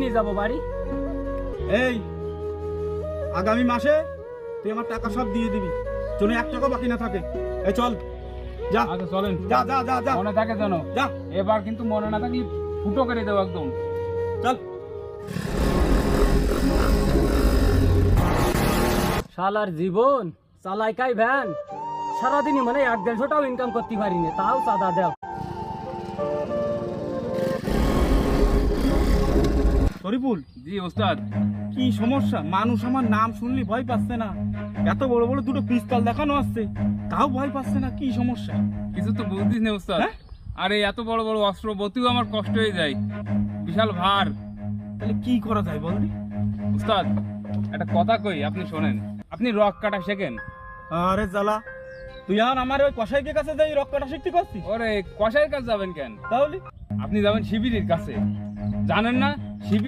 নিয়ে যাবো বাড়ি। এই আগামী মাসে তুই আমার টাকা সব দিয়ে দিবি, যেন 1 টাকা বাকি না থাকে। এই চল যা। আচ্ছা চলেন, যা যা যা যা মনে থাকে যেন। যা এবার কিন্তু মনে না থাকলে ফুটো করে দেবো একদম। চল। শালার জীবন চালাই কাই ভ্যান, সারাদিনই মানে 1-150টাও ইনকাম করতে পারিনি, তাও চাঁদা দেও। শরীফুল, জি ওস্তাদ। কি সমস্যা? মানুষ আমার নাম শুনলি ভয় পাচ্ছে না, এত বড় বড় দুটো পিস্তল দেখানো আসছে তাও ভয় পাচ্ছে না, কি সমস্যা? কিছু তো বুঝতিস না ওস্তাদ। হ্যাঁ? আরে এত বড় বড় অস্ত্র বতিও আমার কষ্ট হয়ে যায়, বিশাল ভার। তাহলে কি করা যায় বল? ওস্তাদ একটা কথা কই, আপনি শোনেন। আপনি রক কাটা শেখেন? আরে জ্বালা, তুই আর আমার ওই কসাইকের কাছে যাই রক কাটা শিখতে করছিস? ওরে কষাইয়ের কাছে যাবেন কেন? তাহলে আপনি যাবেন শিবিরের কাছে। জানেন না শিবির